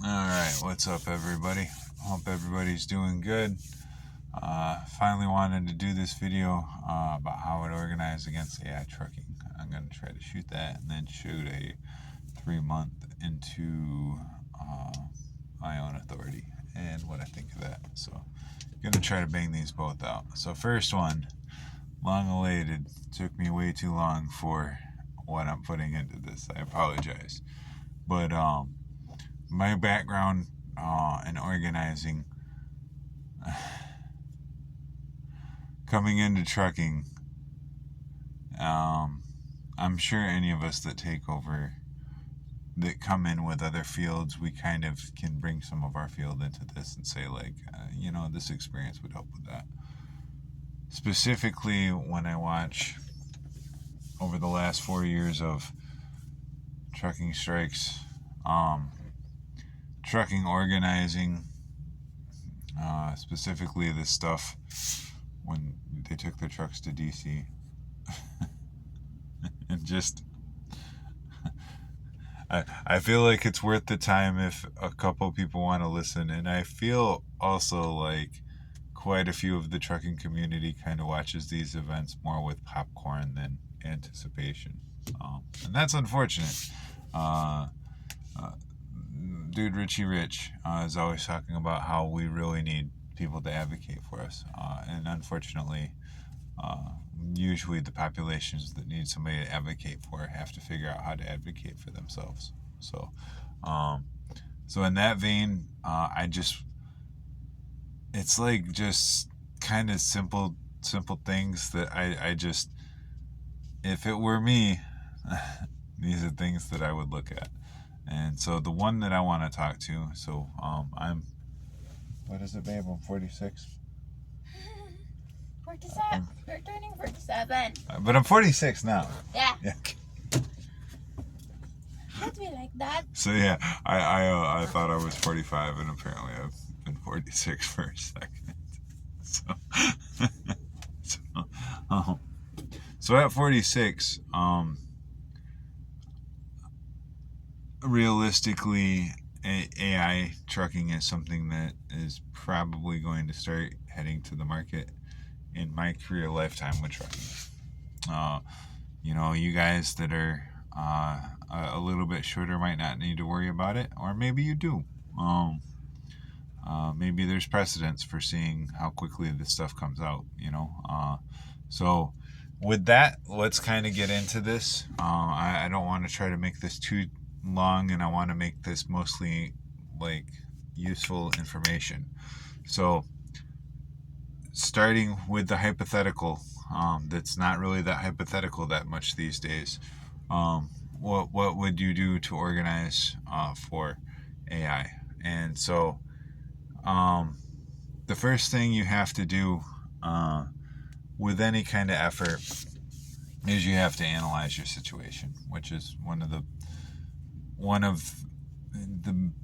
Alright, what's up everybody? Hope everybody's doing good. Finally wanted to do this video about how it organized against AI trucking. I'm going to try to shoot that and then shoot a 3-month into my own authority and what I think of that. So I'm going to try to bang these both out. So first one, long awaited, took me way too long for what I'm putting into this. I apologize. But my background in organizing, coming into trucking, I'm sure any of us that take over, that come in with other fields, we kind of can bring some of our field into this and say like, this experience would help with that. Specifically when I watch over the last 4 years of trucking strikes, trucking organizing, specifically this stuff when they took their trucks to DC. And just, I feel like it's worth the time if a couple people want to listen. And I feel also like quite a few of the trucking community kind of watches these events more with popcorn than anticipation. And that's unfortunate. Dude Richie Rich is always talking about how we really need people to advocate for us. And unfortunately, usually the populations that need somebody to advocate for have to figure out how to advocate for themselves. So in that vein, it's like just kind of simple things that I just, if it were me, these are things that I would look at. And so the one that I want to talk to, what is it, babe? I'm 46. 47. You're turning 47. But I'm 46 now. Yeah. Yeah. Don't be like that. So yeah, I thought I was 45, and apparently I've been 46 for a second. So at 46, realistically, AI trucking is something that is probably going to start heading to the market in my career lifetime with trucking. You guys that are a little bit shorter might not need to worry about it, or maybe you do. Maybe there's precedence for seeing how quickly this stuff comes out, So with that, let's kind of get into this. I don't want to try to make this too long, and I want to make this mostly like useful information. So starting with the hypothetical, that's not really that hypothetical that much these days. What would you do to organize for AI? And so the first thing you have to do with any kind of effort is you have to analyze your situation, which is one of the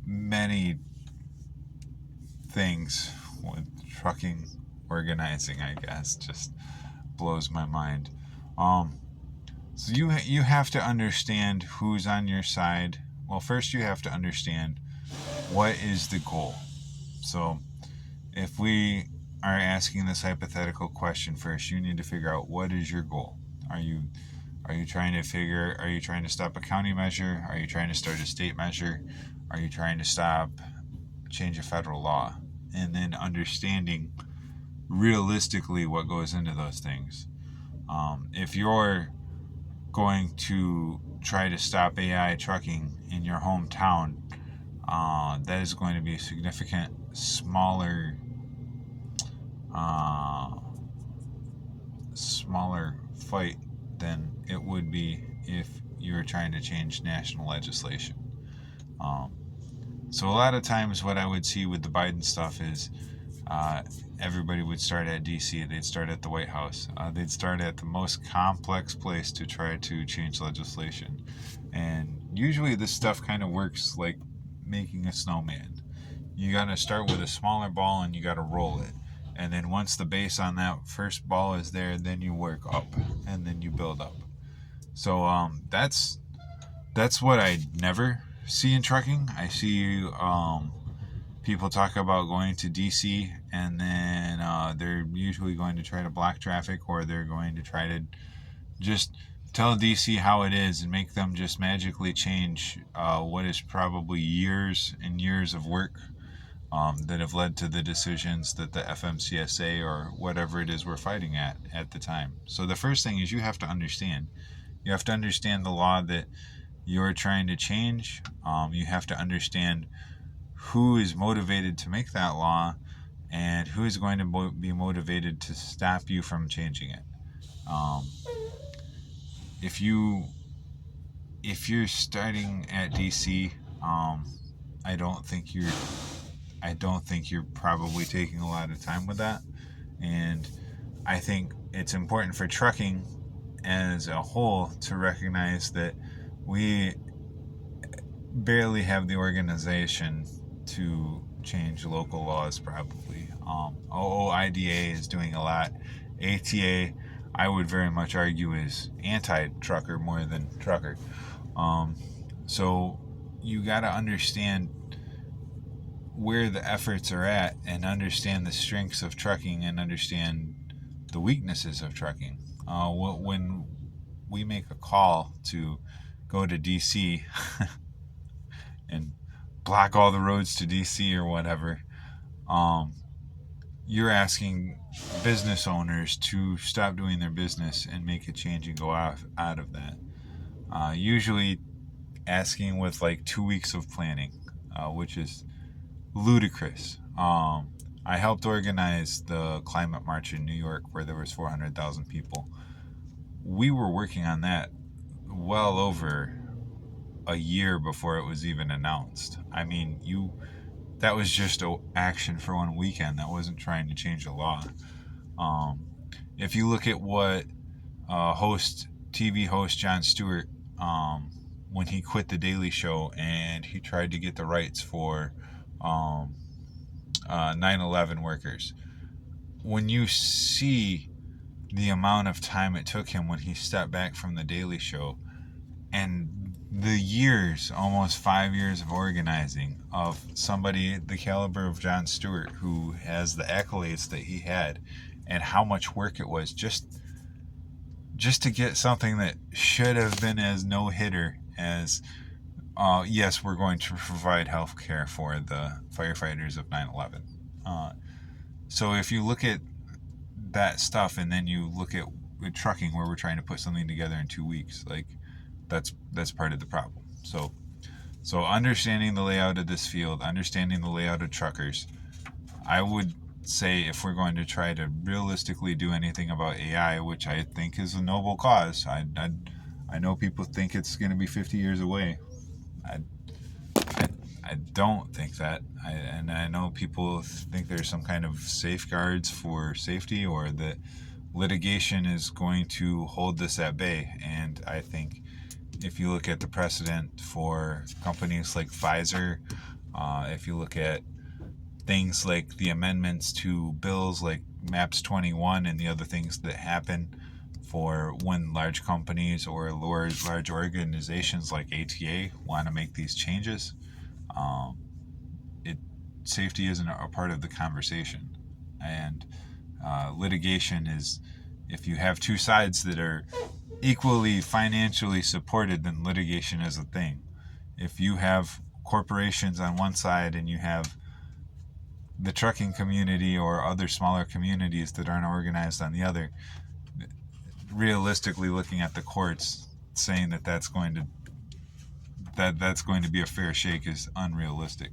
many things with trucking organizing, I guess, just blows my mind. So you have to understand who's on your side. Well, first you have to understand what is the goal. So if we are asking this hypothetical question first, you need to figure out what is your goal. Are you trying to stop a county measure? Are you trying to start a state measure? Are you trying to change a federal law? And then understanding realistically what goes into those things. If you're going to try to stop AI trucking in your hometown, that is going to be a significant smaller fight than it would be if you were trying to change national legislation. So a lot of times what I would see with the Biden stuff is everybody would start at DC. They'd start at the White House. They'd start at the most complex place to try to change legislation. And usually this stuff kind of works like making a snowman. You got to start with a smaller ball and you got to roll it. And then once the base on that first ball is there, then you work up and then you build up. So that's what I never see in trucking. I see people talk about going to DC, and then they're usually going to try to block traffic, or they're going to try to just tell DC how it is and make them just magically change what is probably years and years of work that have led to the decisions that the FMCSA or whatever it is we're fighting at the time. So the first thing is you have to understand. You have to understand the law that you're trying to change. You have to understand who is motivated to make that law and who is going to be motivated to stop you from changing it. If you're starting at DC, I don't think you're probably taking a lot of time with that. And I think it's important for trucking as a whole to recognize that we barely have the organization to change local laws, probably. OOIDA is doing a lot. ATA, I would very much argue, is anti-trucker more than trucker. So you got to understand where the efforts are at and understand the strengths of trucking and understand the weaknesses of trucking. When we make a call to go to DC and block all the roads to DC or whatever, you're asking business owners to stop doing their business and make a change and go out of that. Usually asking with like 2 weeks of planning, which is ludicrous. I helped organize the climate march in New York where there was 400,000 people. We were working on that well over a year before it was even announced. I mean, that was just action for one weekend. That wasn't trying to change the law. If you look at what TV host Jon Stewart, when he quit the Daily Show and he tried to get the rights for 9/11 workers, when you see the amount of time it took him when he stepped back from the Daily Show and the years, almost 5 years of organizing of somebody the caliber of Jon Stewart, who has the accolades that he had, and how much work it was just to get something that should have been as no-hitter as yes, we're going to provide health care for the firefighters of 9/11. So if you look at that stuff and then you look at trucking, where we're trying to put something together in 2 weeks, like that's part of the problem. So understanding the layout of this field, understanding the layout of truckers, I would say if we're going to try to realistically do anything about AI, which I think is a noble cause, I know people think it's going to be 50 years away. I don't think that. And I know people think there's some kind of safeguards for safety, or that litigation is going to hold this at bay. And I think if you look at the precedent for companies like Pfizer, if you look at things like the amendments to bills like MAPS 21 and the other things that happen for when large companies or large organizations like ATA want to make these changes, safety isn't a part of the conversation. And litigation is, if you have two sides that are equally financially supported, then litigation is a thing. If you have corporations on one side and you have the trucking community or other smaller communities that aren't organized on the other, realistically looking at the courts, saying that's going to be a fair shake is unrealistic.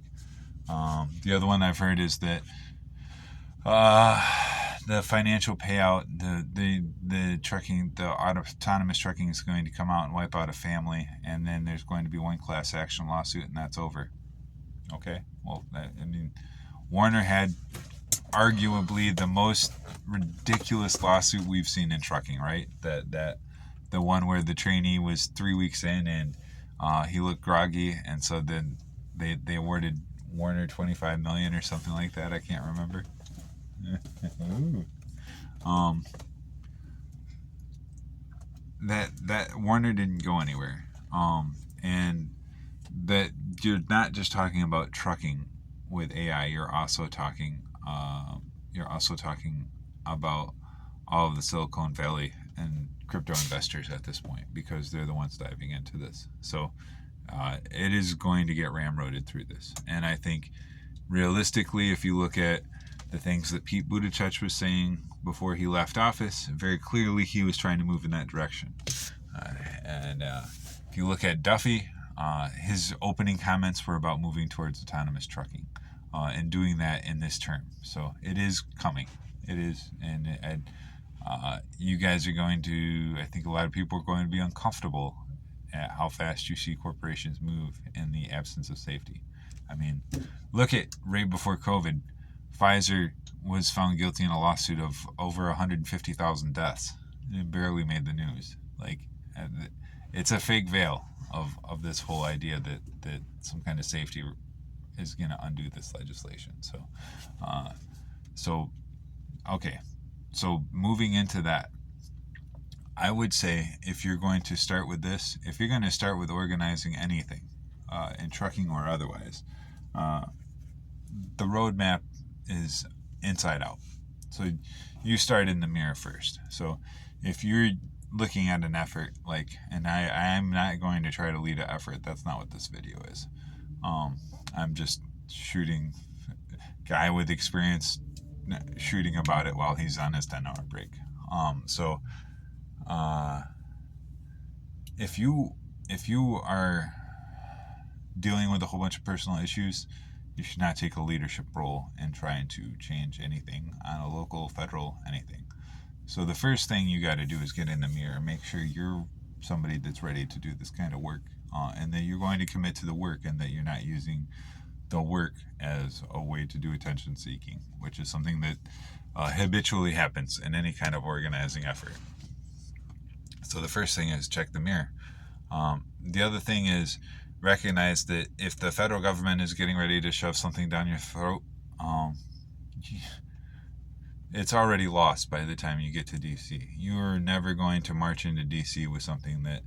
The other one I've heard is that the financial payout, the trucking, the autonomous trucking is going to come out and wipe out a family, and then there's going to be one class action lawsuit, and that's over. Okay, well, Werner had arguably the most ridiculous lawsuit we've seen in trucking, right? That the one where the trainee was 3 weeks in and he looked groggy, and so then they awarded Werner $25 million or something like that. I can't remember. That Werner didn't go anywhere, and that you're not just talking about trucking with AI. You're also talking about all of the Silicon Valley and crypto investors at this point, because they're the ones diving into this. So it is going to get ramroded through this. And I think realistically, if you look at the things that Pete Buttigieg was saying before he left office, very clearly he was trying to move in that direction. And if you look at Duffy, his opening comments were about moving towards autonomous trucking and doing that in this term. So it is coming. It is. And you guys are going to, I think a lot of people are going to be uncomfortable at how fast you see corporations move in the absence of safety. I mean, look at right before COVID, Pfizer was found guilty in a lawsuit of over 150,000 deaths. It barely made the news. Like, it's a fake veil of this whole idea that some kind of safety is going to undo this legislation. So moving into that, I would say if you're going to start with this, if you're going to start with organizing anything, in trucking or otherwise, the roadmap is inside out. So you start in the mirror first. So if you're looking at an effort, and I'm not going to try to lead an effort. That's not what this video is. I'm just shooting guy with experience shooting about it while he's on his 10-hour break. If you are dealing with a whole bunch of personal issues, you should not take a leadership role in trying to change anything on a local, federal, anything. So the first thing you got to do is get in the mirror, make sure you're somebody that's ready to do this kind of work, and that you're going to commit to the work, and that you're not using the work as a way to do attention seeking, which is something that habitually happens in any kind of organizing effort. So the first thing is check the mirror. The other thing is recognize that if the federal government is getting ready to shove something down your throat, it's already lost by the time you get to DC. You're never going to march into DC with something that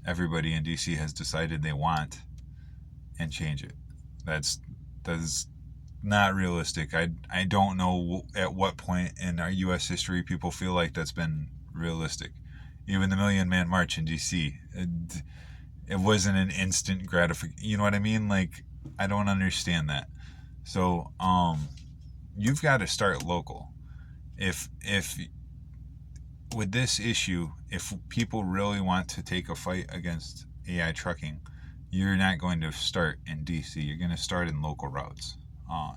everybody in DC has decided they want and change it. That's not realistic. I don't know at what point in our U.S. history people feel like that's been realistic. Even the Million Man March in DC, it wasn't an instant gratification. You know what I mean? Like, I don't understand that. So you've got to start local. If with this issue, if people really want to take a fight against AI trucking, you're not going to start in DC. You're going to start in local routes.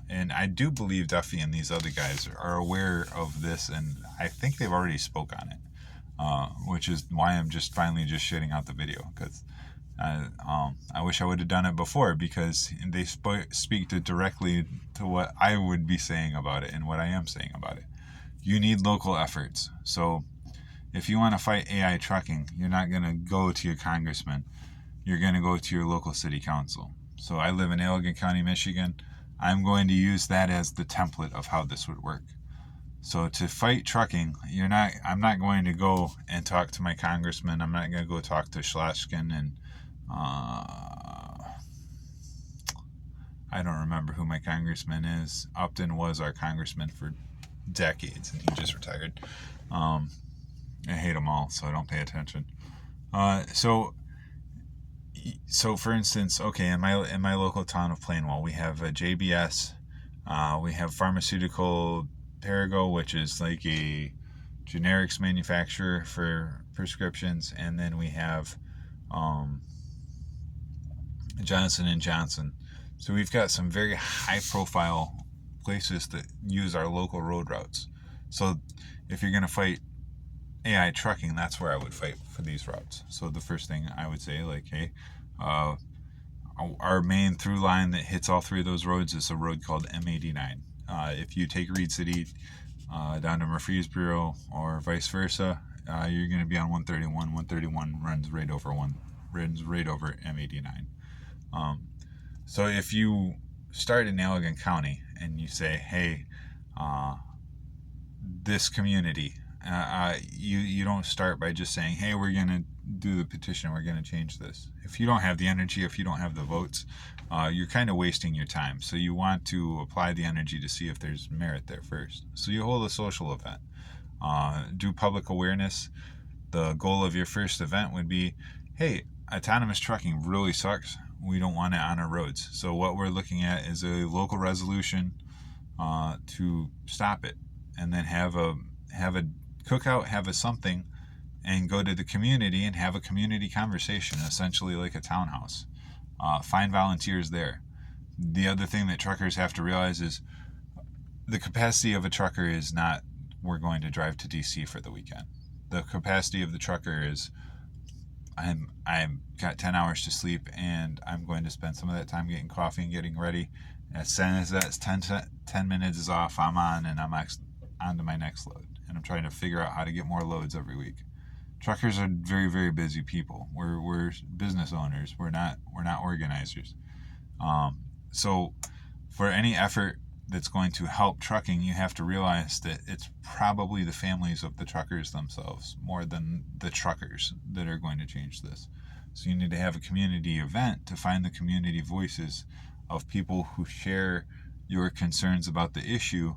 And I do believe Duffy and these other guys are aware of this, and I think they've already spoke on it, which is why I'm just finally just shitting out the video, because I wish I would have done it before, because they speak directly to what I would be saying about it and what I am saying about it. You need local efforts. So if you want to fight AI trucking, you're not going to go to your congressman. You're going to go to your local city council. So I live in Allegan County, Michigan. I'm going to use that as the template of how this would work. So to fight trucking, I'm not going to go and talk to my congressman. I'm not going to go talk to Schlashkin and I don't remember who my congressman is. Upton was our congressman for decades, and he just retired. I hate them all, so I don't pay attention. So for instance, okay, in my local town of Plainwell, we have a JBS, we have Pharmaceutical Perrigo, which is like a generics manufacturer for prescriptions, and then we have Johnson & Johnson. So we've got some very high-profile places that use our local road routes. So if you're going to fight AI trucking, that's where I would fight for these routes. So the first thing I would say, like, hey, our main through line that hits all three of those roads is a road called M89. If you take Reed City down to Murfreesboro or vice versa, you're going to be on 131. 131 runs right over M89. So if you start in Allegan County and you say, hey, this community, You don't start by just saying, hey, we're going to do the petition, we're going to change this. If you don't have the energy, if you don't have the votes, you're kind of wasting your time. So you want to apply the energy to see if there's merit there first. So you hold a social event, do public awareness. The goal of your first event would be, hey, autonomous trucking really sucks. We don't want it on our roads. So what we're looking at is a local resolution to stop it, and then have a cookout, have a something, and go to the community and have a community conversation, essentially like a townhouse. Find volunteers there. The other thing that truckers have to realize is the capacity of a trucker is not, we're going to drive to DC for the weekend. The capacity of the trucker is, I've got 10 hours to sleep, and I'm going to spend some of that time getting coffee and getting ready. As soon as that 10 minutes is off, I'm on, and I'm on to my next load. And I'm trying to figure out how to get more loads every week. Truckers are very, very busy people. We're business owners. We're not organizers. So for any effort that's going to help trucking, you have to realize that it's probably the families of the truckers themselves more than the truckers that are going to change this. So you need to have a community event to find the community voices of people who share your concerns about the issue,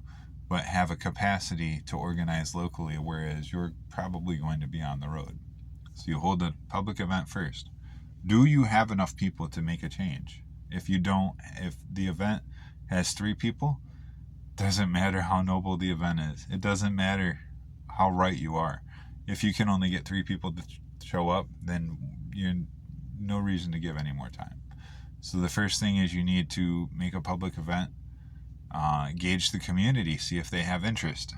but have a capacity to organize locally, whereas you're probably going to be on the road. So you hold a public event first. Do you have enough people to make a change? If you don't, if the event has 3 people, doesn't matter how noble the event is. It doesn't matter how right you are. If you can only get 3 people to show up, then you're no reason to give any more time. So the first thing is you need to make a public event, gauge the community, see if they have interest.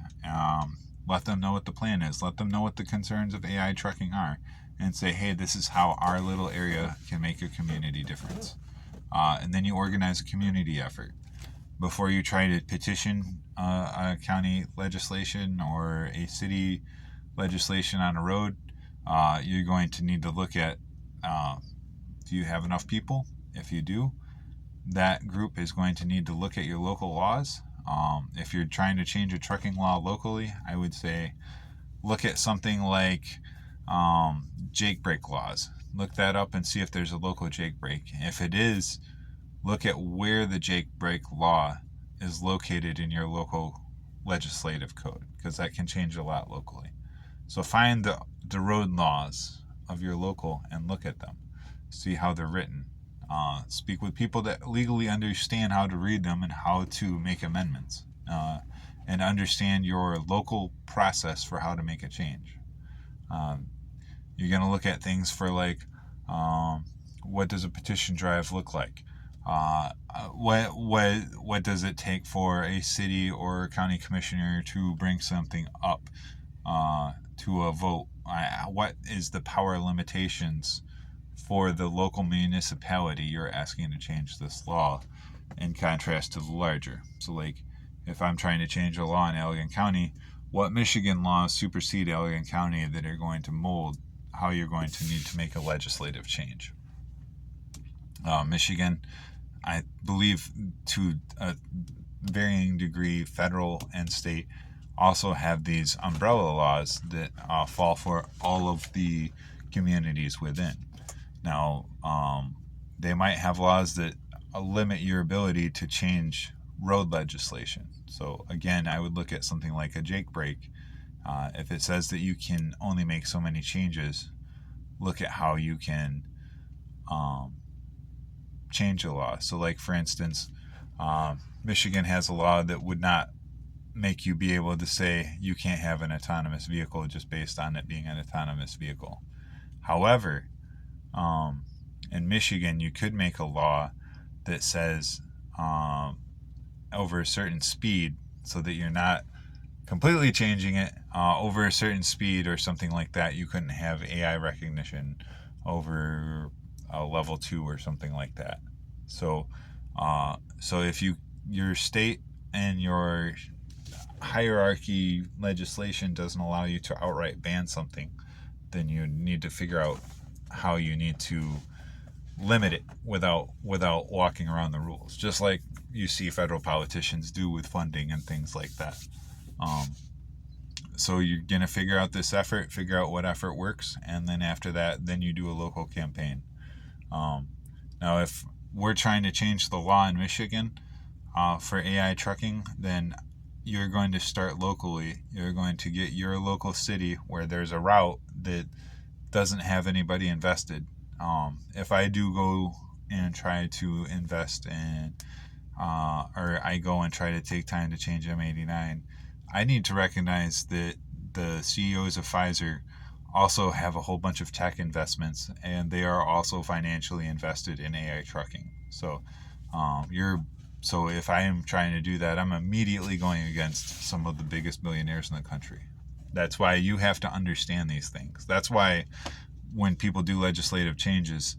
Let them know what the plan is. Let them know what the concerns of AI trucking are, and say, hey, this is how our little area can make a community difference. And then you organize a community effort. Before you try to petition a county legislation or a city legislation on a road, you're going to need to look at, do you have enough people? If you do, that group is going to need to look at your local laws. If you're trying to change a trucking law locally, I would say look at something like jake brake laws. Look that up and see if there's a local jake brake. If it is, look at where the jake brake law is located in your local legislative code, because that can change a lot locally. So find the road laws of your local and look at them. See how they're written. Speak with people that legally understand how to read them and how to make amendments, and understand your local process for how to make a change. You're going to look at things for like, what does a petition drive look like? What does it take for a city or county commissioner to bring something up to a vote? What is the power limitations for the local municipality you're asking to change this law, in contrast to the larger? So like, if I'm trying to change a law in Allegan County, what Michigan laws supersede Allegan County that are going to mold how you're going to need to make a legislative change? Michigan, I believe to a varying degree, federal and state also have these umbrella laws that fall for all of the communities within. Now, they might have laws that limit your ability to change road legislation. So again, I would look at something like a jake brake. If it says that you can only make so many changes, look at how you can change a law. So like, for instance, Michigan has a law that would not make you be able to say you can't have an autonomous vehicle just based on it being an autonomous vehicle. However, in Michigan, you could make a law that says over a certain speed, so that you're not completely changing it, over a certain speed or something like that, you couldn't have AI recognition over a level 2 or something like that. So if your state and your hierarchy legislation doesn't allow you to outright ban something, then you need to figure out how you need to limit it without walking around the rules, just like you see federal politicians do with funding and things like that. So you're gonna figure out this effort, figure out what effort works, and then after that, then you do a local campaign. Now, if we're trying to change the law in Michigan for AI trucking, then you're going to start locally. You're going to get your local city where there's a route that doesn't have anybody invested. If I do go and try to invest in, or I go and try to take time to change M89, I need to recognize that the CEOs of Pfizer also have a whole bunch of tech investments, and they are also financially invested in AI trucking. So so if I am trying to do that, I'm immediately going against some of the biggest billionaires in the country. That's why you have to understand these things. That's why when people do legislative changes,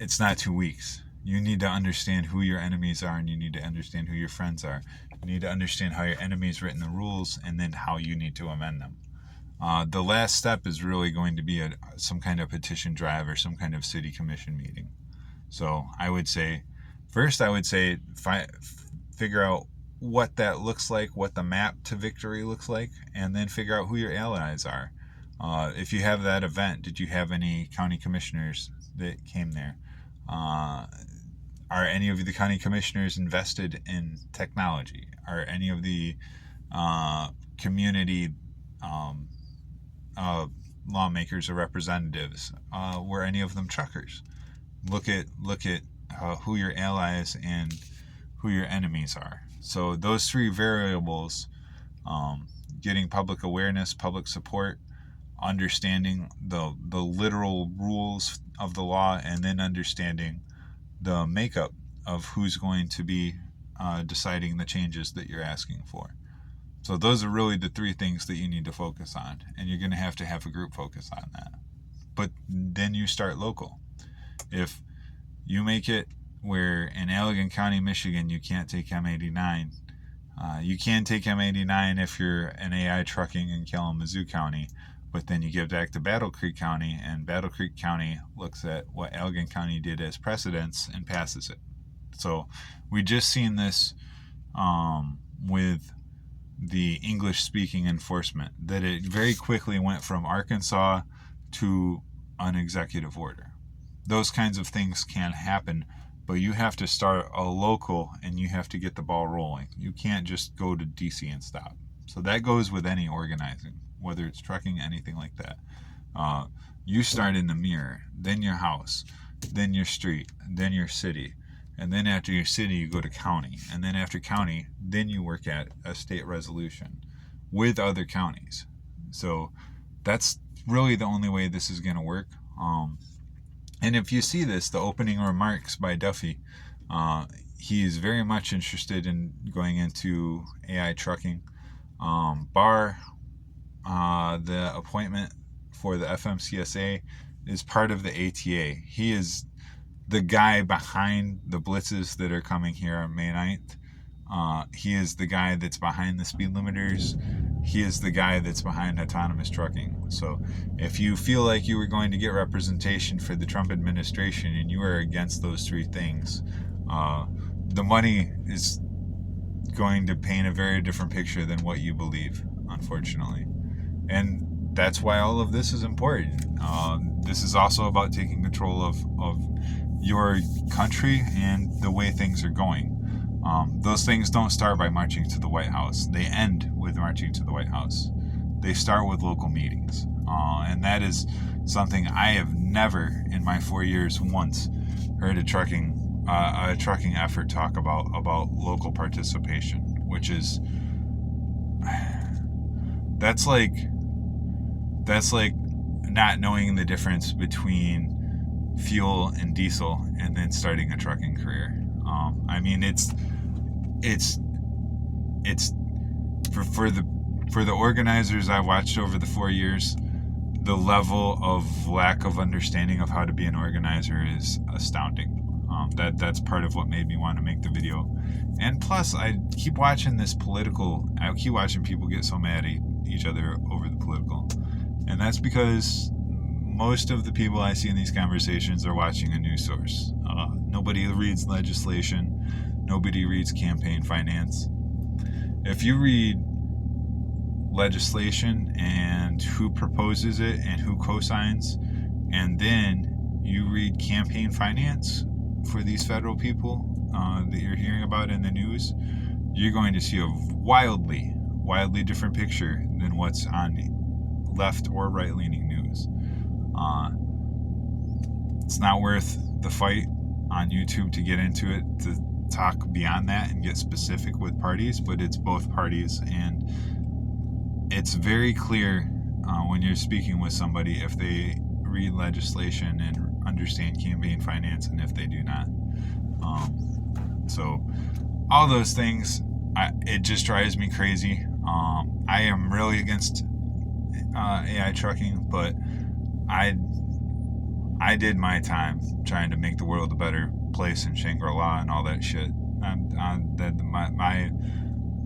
it's not 2 weeks. You need to understand who your enemies are, and you need to understand who your friends are. You need to understand how your enemy's written the rules, and then how you need to amend them. The last step is really going to be some kind of petition drive or some kind of city commission meeting. So I would say, first I would say figure out what that looks like, what the map to victory looks like, and then figure out who your allies are. If you have that event, did you have any county commissioners that came there? Are any of the county commissioners invested in technology? Are any of the community lawmakers or representatives, were any of them truckers? Look at who your allies and who your enemies are. So those three variables, getting public awareness, public support, understanding the literal rules of the law, and then understanding the makeup of who's going to be deciding the changes that you're asking for. So those are really the three things that you need to focus on, and you're going to have a group focus on that. But then you start local. If you make it where in Allegan County, Michigan, you can't take M89, you can take M89 if you're an AI trucking in Kalamazoo County, but then you get back to Battle Creek County, and Battle Creek County looks at what Allegan County did as precedents and passes it. So we just seen this with the English-speaking enforcement, that it very quickly went from Arkansas to an executive order. Those kinds of things can happen, but you have to start a local, and you have to get the ball rolling. You can't just go to DC and stop. So that goes with any organizing, whether it's trucking, anything like that. You start in the mirror, then your house, then your street, then your city. And then after your city, you go to county. And then after county, then you work at a state resolution with other counties. So that's really the only way this is going to work. And if you see this, the opening remarks by Duffy, he is very much interested in going into AI trucking. Barr, the appointment for the FMCSA, is part of the ATA. He is the guy behind the blitzes that are coming here on May 9th. He is the guy that's behind the speed limiters. He is the guy that's behind autonomous trucking. So if you feel like you were going to get representation for the Trump administration and you are against those three things, the money is going to paint a very different picture than what you believe, unfortunately. And that's why all of this is important. This is also about taking control of your country and the way things are going. Those things don't start by marching to the White House. They end with marching to the White House. They start with local meetings. And that is something I have never in my 4 years once heard a trucking effort talk about local participation, which is, that's like not knowing the difference between fuel and diesel and then starting a trucking career. I mean, it's for the organizers I watched over the 4 years, the level of lack of understanding of how to be an organizer is astounding. That's part of what made me want to make the video. And plus, I keep watching people get so mad at each other over the political. And that's because most of the people I see in these conversations are watching a news source. Nobody reads legislation. Nobody reads campaign finance. If you read legislation and who proposes it and who co-signs, and then you read campaign finance for these federal people that you're hearing about in the news, you're going to see a wildly different picture than what's on left or right-leaning news. It's not worth the fight on YouTube to get into it, to talk beyond that and get specific with parties, but it's both parties, and it's very clear when you're speaking with somebody if they read legislation and understand campaign finance and if they do not. So all those things, it just drives me crazy. I am really against AI trucking, but I did my time trying to make the world a better place in Shangri-La and all that shit.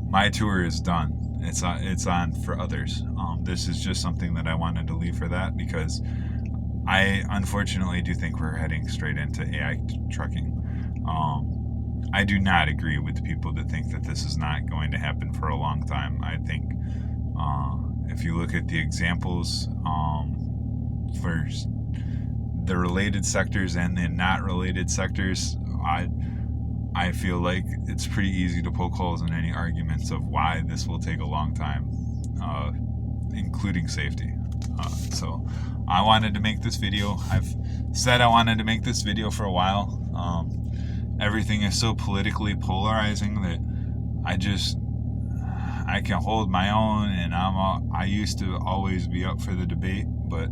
My tour is done. It's on for others. This is just something that I wanted to leave for that, because I unfortunately do think we're heading straight into AI trucking. I do not agree with the people that think that this is not going to happen for a long time. I think if you look at the examples for the related sectors and the not related sectors, I feel like it's pretty easy to poke holes in any arguments of why this will take a long time, including safety. So I wanted to make this video. I've said I wanted to make this video for a while. Everything is so politically polarizing that I can hold my own, and I used to always be up for the debate, but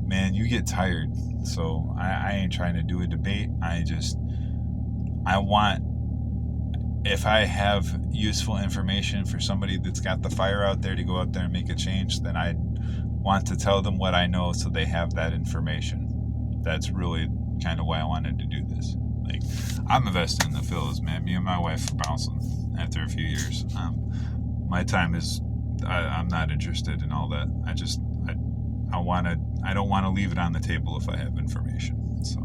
man, you get tired. So I ain't trying to do a debate. If I have useful information for somebody that's got the fire out there to go out there and make a change, then I want to tell them what I know so they have that information. That's really kind of why I wanted to do this. Like, I'm invested in the Phils, man. Me and my wife are bouncing after a few years. My time is, I'm not interested in all that. I don't want to leave it on the table if I have information. So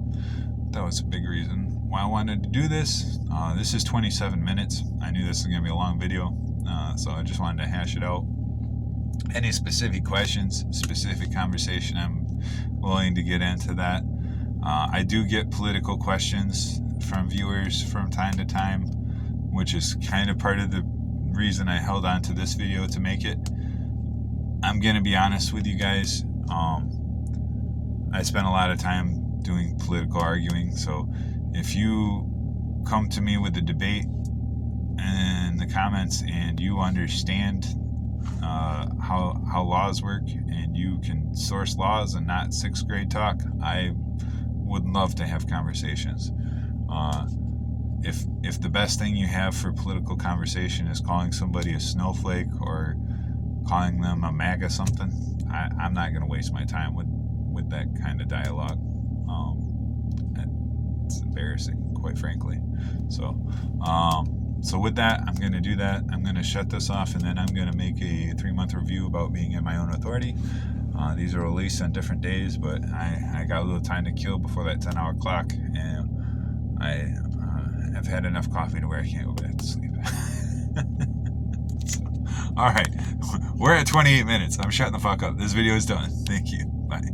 that was a big reason why I wanted to do this. This is 27 minutes. I knew this was going to be a long video, so I just wanted to hash it out. Any specific questions, specific conversation, I'm willing to get into that. I do get political questions from viewers from time to time, which is kind of part of the reason I held on to this video to make it. I'm going to be honest with you guys. I spent a lot of time doing political arguing, so if you come to me with a debate in the comments and you understand how laws work and you can source laws and not sixth grade talk, I would love to have conversations. If the best thing you have for political conversation is calling somebody a snowflake or calling them a MAGA something, I'm not going to waste my time with that kind of dialogue. It's embarrassing, quite frankly. So with that, I'm going to do that. I'm going to shut this off, and then I'm going to make a 3-month review about being in my own authority. These are released on different days, but I got a little time to kill before that 10-hour clock, and I've had enough coffee to where I can't go back to sleep. So, all right, we're at 28 minutes. I'm shutting the fuck up. This video is done. Thank you. Bye.